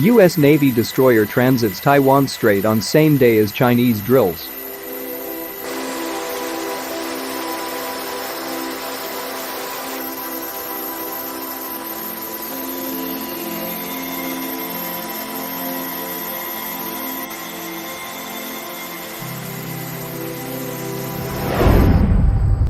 U.S. Navy destroyer transits Taiwan Strait on same day as Chinese drills.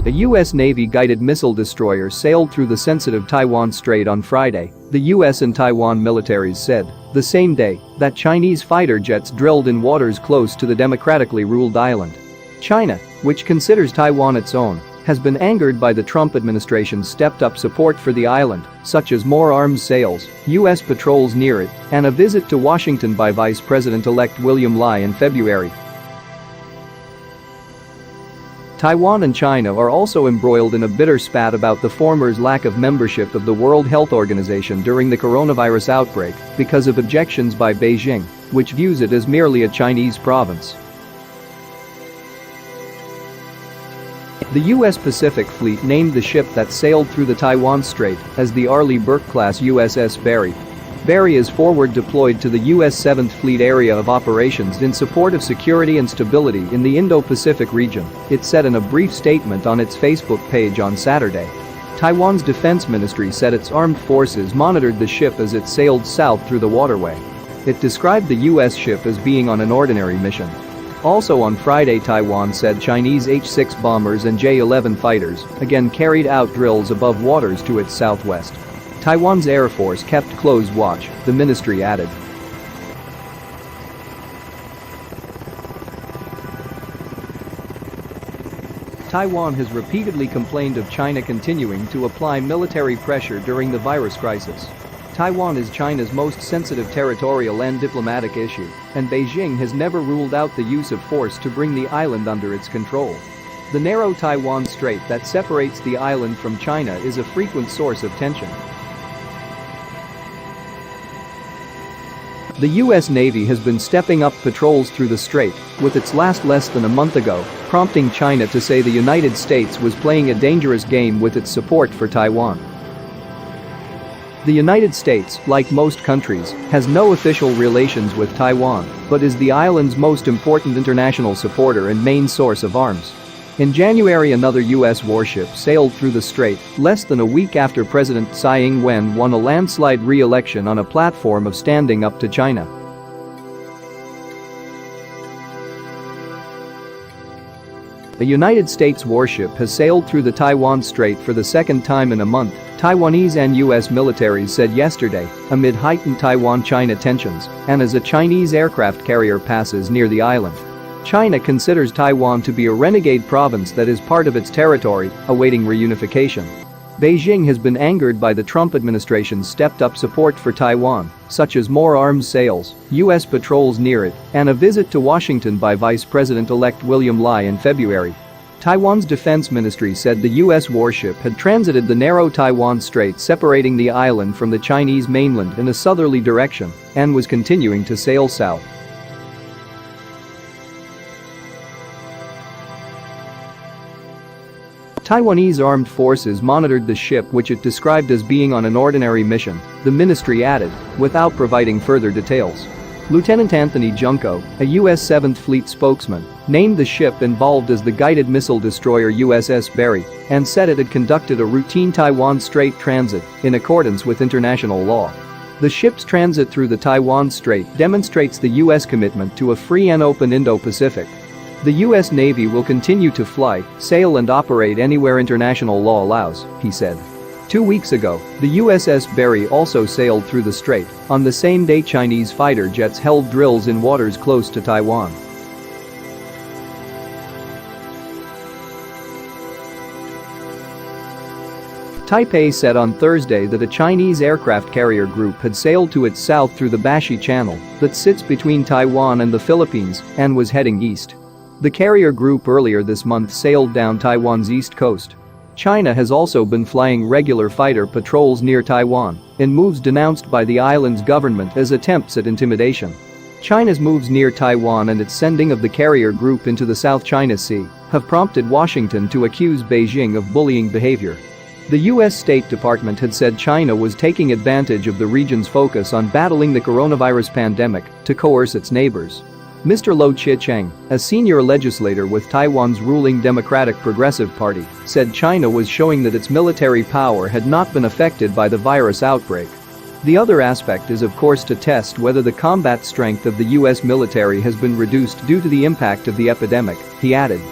A U.S. Navy guided missile destroyer sailed through the sensitive Taiwan Strait on Friday, the U.S. and Taiwan militaries said, the same day that Chinese fighter jets drilled in waters close to the democratically ruled island. China, which considers Taiwan its own, has been angered by the Trump administration's stepped-up support for the island, such as more arms sales, U.S. patrols near it, and a visit to Washington by Vice President-elect William Lai in February. Taiwan and China are also embroiled in a bitter spat about the former's lack of membership of the World Health Organization during the coronavirus outbreak because of objections by Beijing, which views it as merely a Chinese province. The U.S. Pacific Fleet named the ship that sailed through the Taiwan Strait as the Arleigh Burke-class USS Barry. Barry is forward deployed to the U.S. 7th Fleet Area of Operations in support of security and stability in the Indo-Pacific region, it said in a brief statement on its Facebook page on Saturday. Taiwan's defense ministry said its armed forces monitored the ship as it sailed south through the waterway. It described the U.S. ship as being on an ordinary mission. Also on Friday, Taiwan said Chinese H-6 bombers and J-11 fighters again carried out drills above waters to its southwest. Taiwan's Air Force kept close watch, the ministry added. Taiwan has repeatedly complained of China continuing to apply military pressure during the virus crisis. Taiwan is China's most sensitive territorial and diplomatic issue, and Beijing has never ruled out the use of force to bring the island under its control. The narrow Taiwan Strait that separates the island from China is a frequent source of tension. The U.S. Navy has been stepping up patrols through the strait, with its last less than a month ago, prompting China to say the United States was playing a dangerous game with its support for Taiwan. The United States, like most countries, has no official relations with Taiwan, but is the island's most important international supporter and main source of arms. In January, another U.S. warship sailed through the strait, less than a week after President Tsai Ing-wen won a landslide re-election on a platform of standing up to China. A United States warship has sailed through the Taiwan Strait for the second time in a month, Taiwanese and U.S. militaries said yesterday, amid heightened Taiwan-China tensions and as a Chinese aircraft carrier passes near the island. China considers Taiwan to be a renegade province that is part of its territory, awaiting reunification. Beijing has been angered by the Trump administration's stepped-up support for Taiwan, such as more arms sales, U.S. patrols near it, and a visit to Washington by Vice President-elect William Lai in February. Taiwan's defense ministry said the U.S. warship had transited the narrow Taiwan Strait separating the island from the Chinese mainland in a southerly direction and was continuing to sail south. Taiwanese armed forces monitored the ship, which it described as being on an ordinary mission, the ministry added, without providing further details. Lieutenant Anthony Junko, a U.S. 7th Fleet spokesman, named the ship involved as the guided missile destroyer USS Barry and said it had conducted a routine Taiwan Strait transit in accordance with international law. The ship's transit through the Taiwan Strait demonstrates the U.S. commitment to a free and open Indo-Pacific. The U.S. Navy will continue to fly, sail and operate anywhere international law allows, he said. 2 weeks ago, the USS Barry also sailed through the strait on the same day Chinese fighter jets held drills in waters close to Taiwan. Taipei said on Thursday that a Chinese aircraft carrier group had sailed to its south through the Bashi Channel that sits between Taiwan and the Philippines and was heading east. The carrier group earlier this month sailed down Taiwan's east coast. China has also been flying regular fighter patrols near Taiwan in moves denounced by the island's government as attempts at intimidation. China's moves near Taiwan and its sending of the carrier group into the South China Sea have prompted Washington to accuse Beijing of bullying behavior. The U.S. State Department had said China was taking advantage of the region's focus on battling the coronavirus pandemic to coerce its neighbors. Mr. Lo Chicheng, a senior legislator with Taiwan's ruling Democratic Progressive Party, said China was showing that its military power had not been affected by the virus outbreak. The other aspect is of course to test whether the combat strength of the U.S. military has been reduced due to the impact of the epidemic, he added.